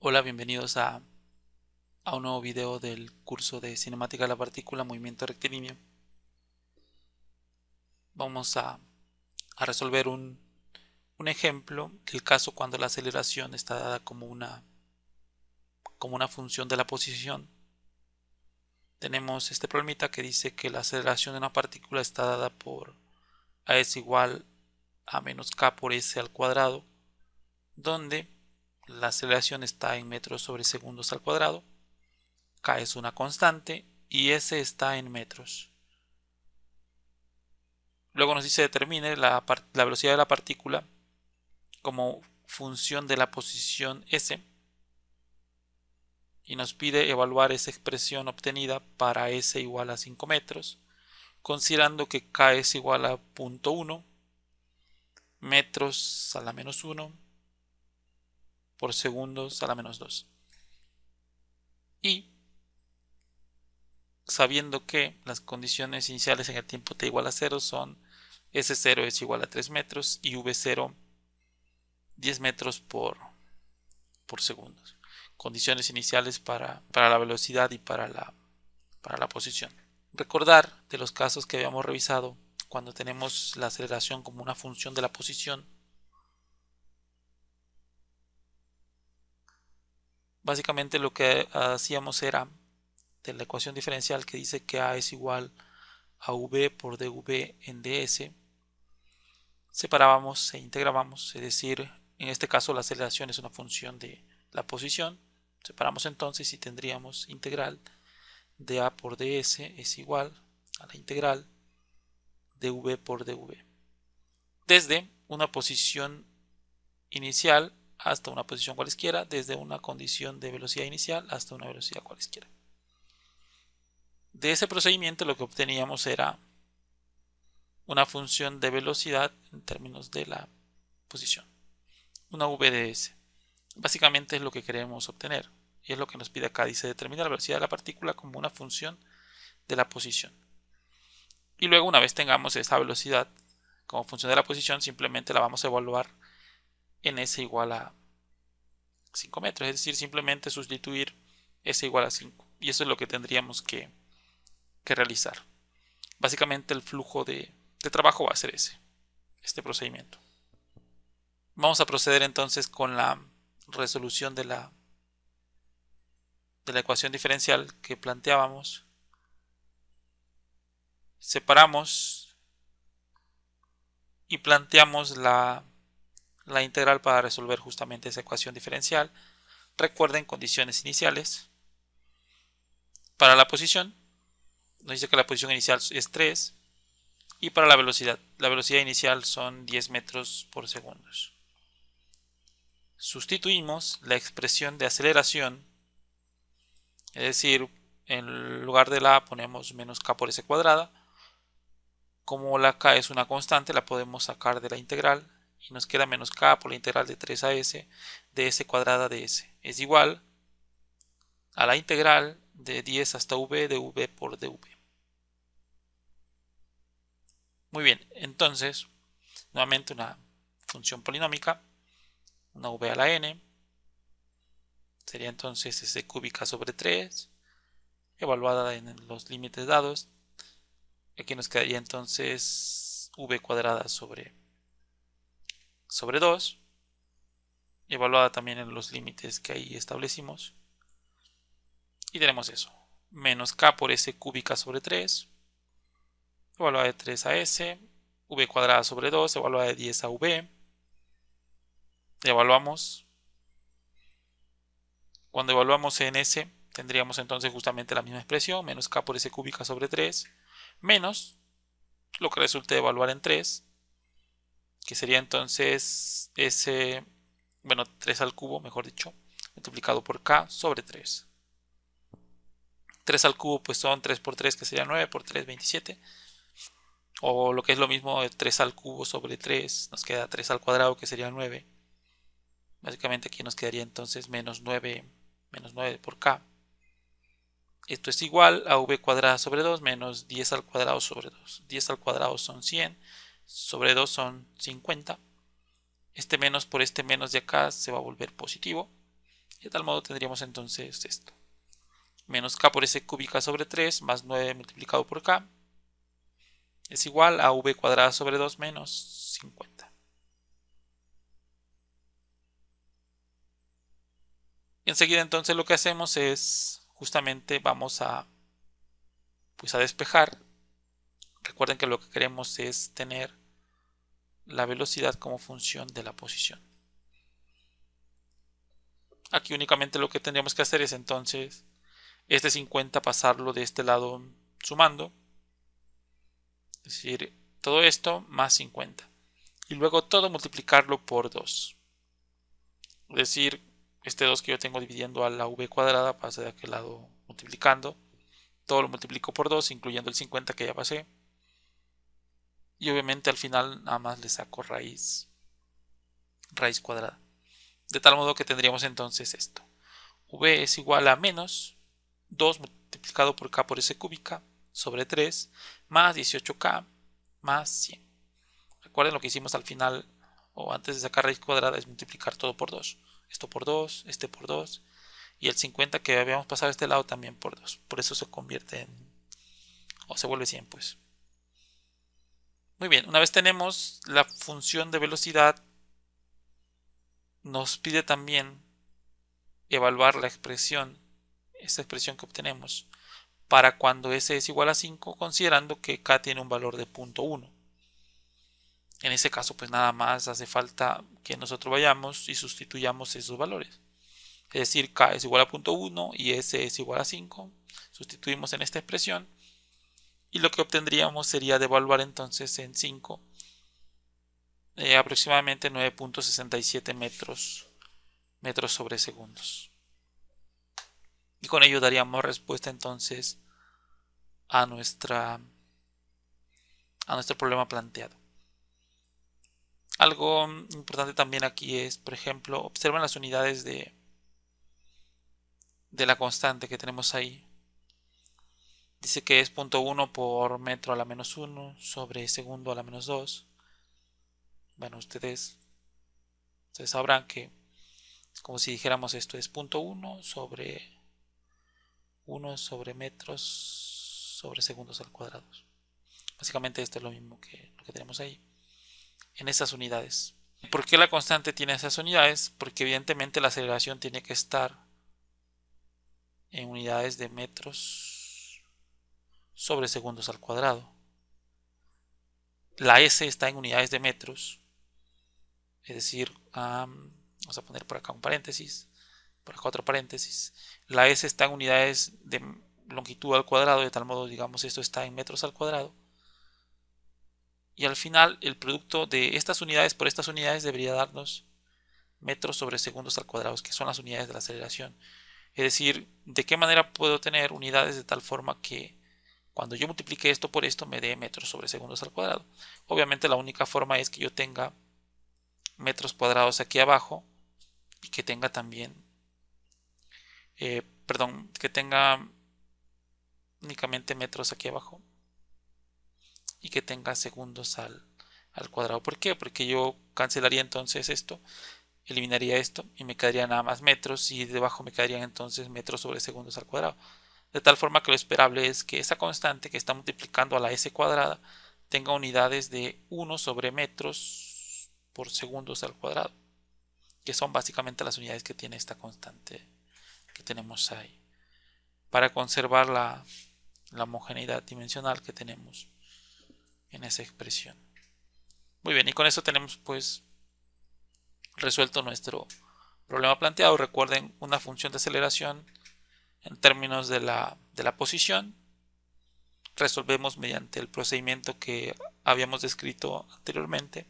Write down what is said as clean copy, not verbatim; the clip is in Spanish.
Hola, bienvenidos a un nuevo video del curso de cinemática de la partícula, movimiento rectilíneo. Vamos a resolver un ejemplo del caso cuando la aceleración está dada como una función de la posición. Tenemos este problemita que dice que la aceleración de una partícula está dada por a es igual a menos k por s al cuadrado, donde la aceleración está en metros sobre segundos al cuadrado, k es una constante y s está en metros. Luego nos dice determine la velocidad de la partícula como función de la posición s y nos pide evaluar esa expresión obtenida para s igual a 5 metros, considerando que k es igual a 0.1 metros a la menos 1 por segundos a la menos 2. Y sabiendo que las condiciones iniciales en el tiempo t igual a 0 son S0 es igual a 3 metros y V0 10 metros por segundo. Condiciones iniciales para la velocidad y para la posición. Recordar de los casos que habíamos revisado cuando tenemos la aceleración como una función de la posición. Básicamente lo que hacíamos era de la ecuación diferencial que dice que A es igual a V por dV en ds, separábamos e integrábamos, es decir, en este caso la aceleración es una función de la posición. Separamos entonces y tendríamos integral de A por ds es igual a la integral de V por dV. Desde una posición inicial hasta una posición cualesquiera, desde una condición de velocidad inicial hasta una velocidad cualesquiera. De ese procedimiento lo que obteníamos era una función de velocidad en términos de la posición, una VDS. Básicamente es lo que queremos obtener y es lo que nos pide acá. Dice determina la velocidad de la partícula como una función de la posición. Y luego, una vez tengamos esa velocidad como función de la posición, simplemente la vamos a evaluar en s igual a 5 metros, es decir, simplemente sustituir s igual a 5, y eso es lo que tendríamos que realizar. Básicamente el flujo de trabajo va a ser este procedimiento. Vamos a proceder entonces con la resolución de la ecuación diferencial que planteábamos. Separamos y planteamos la integral para resolver justamente esa ecuación diferencial. Recuerden condiciones iniciales. Para la posición, nos dice que la posición inicial es 3. Y para la velocidad inicial son 10 metros por segundo. Sustituimos la expresión de aceleración, es decir, en lugar de la A ponemos menos k por s cuadrada. Como la k es una constante, la podemos sacar de la integral y nos queda menos k por la integral de 3 a s de s cuadrada de s. Es igual a la integral de 10 hasta v de v por dv. Muy bien, entonces, nuevamente una función polinómica, una v a la n, sería entonces s cúbica sobre 3, evaluada en los límites dados. Aquí nos quedaría entonces v cuadrada sobre 2, evaluada también en los límites que ahí establecimos. Y tenemos eso, menos k por s cúbica sobre 3, evaluada de 3 a s, v cuadrada sobre 2, evaluada de 10 a v. Evaluamos. Cuando evaluamos en s, tendríamos entonces justamente la misma expresión, menos k por s cúbica sobre 3, menos lo que resulte de evaluar en 3, que sería entonces s, bueno, 3 al cubo, mejor dicho, multiplicado por k sobre 3. 3 al cubo pues son 3 por 3, que sería 9, por 3, 27. O lo que es lo mismo, 3 al cubo sobre 3, nos queda 3 al cuadrado, que sería 9. Básicamente aquí nos quedaría entonces menos 9 por k. Esto es igual a v cuadrada sobre 2 menos 10 al cuadrado sobre 2. 10 al cuadrado son 100, sobre 2 son 50. Este menos por este menos de acá se va a volver positivo. Y de tal modo tendríamos entonces esto. Menos k por s cúbica sobre 3 más 9 multiplicado por k es igual a v cuadrada sobre 2 menos 50. Y enseguida entonces lo que hacemos es justamente vamos a despejar. Recuerden que lo que queremos es tener la velocidad como función de la posición. Aquí únicamente lo que tendríamos que hacer es entonces este 50 pasarlo de este lado sumando. Es decir, todo esto más 50. Y luego todo multiplicarlo por 2. Es decir, este 2 que yo tengo dividiendo a la v cuadrada pasa de aquel lado multiplicando. Todo lo multiplico por 2, incluyendo el 50 que ya pasé. Y obviamente al final nada más le saco raíz cuadrada. De tal modo que tendríamos entonces esto. V es igual a menos 2 multiplicado por k por s cúbica sobre 3 más 18k más 100. Recuerden lo que hicimos al final o antes de sacar raíz cuadrada es multiplicar todo por 2. Esto por 2, este por 2 y el 50 que habíamos pasado a este lado también por 2. Por eso se convierte en o se vuelve 100 pues. Muy bien, una vez tenemos la función de velocidad, nos pide también evaluar la expresión, esta expresión que obtenemos, para cuando s es igual a 5, considerando que k tiene un valor de 0.1. En ese caso, pues nada más hace falta que nosotros vayamos y sustituyamos esos valores. Es decir, k es igual a 0.1 y s es igual a 5. Sustituimos en esta expresión. Y lo que obtendríamos sería devaluar entonces en 5 aproximadamente 9.67 metros sobre segundos. Y con ello daríamos respuesta entonces a nuestro problema planteado. Algo importante también aquí es, por ejemplo, observen las unidades de la constante que tenemos ahí. Dice que es 0.1 por metro a la menos 1 sobre segundo a la menos 2. Bueno, ustedes sabrán que es como si dijéramos esto es 0.1 sobre 1 sobre metros sobre segundos al cuadrado. Básicamente esto es lo mismo que lo que tenemos ahí en esas unidades. ¿Por qué la constante tiene esas unidades? Porque evidentemente la aceleración tiene que estar en unidades de metros sobre segundos al cuadrado. La S está en unidades de metros, es decir, vamos a poner por acá un paréntesis, por acá otro paréntesis. La S está en unidades de longitud al cuadrado, de tal modo, digamos, esto está en metros al cuadrado. Y al final, el producto de estas unidades por estas unidades debería darnos metros sobre segundos al cuadrado, que son las unidades de la aceleración. Es decir, ¿de qué manera puedo tener unidades de tal forma que cuando yo multiplique esto por esto me dé metros sobre segundos al cuadrado? Obviamente la única forma es que yo tenga metros cuadrados aquí abajo y que tenga también, que tenga únicamente metros aquí abajo y que tenga segundos al cuadrado. ¿Por qué? Porque yo cancelaría entonces esto, eliminaría esto y me quedaría nada más metros y debajo me quedarían entonces metros sobre segundos al cuadrado. De tal forma que lo esperable es que esa constante que está multiplicando a la s cuadrada tenga unidades de 1 sobre metros por segundos al cuadrado, que son básicamente las unidades que tiene esta constante que tenemos ahí, para conservar la homogeneidad dimensional que tenemos en esa expresión. Muy bien, y con eso tenemos pues resuelto nuestro problema planteado. Recuerden, una función de aceleración en términos de la posición resolvemos mediante el procedimiento que habíamos descrito anteriormente.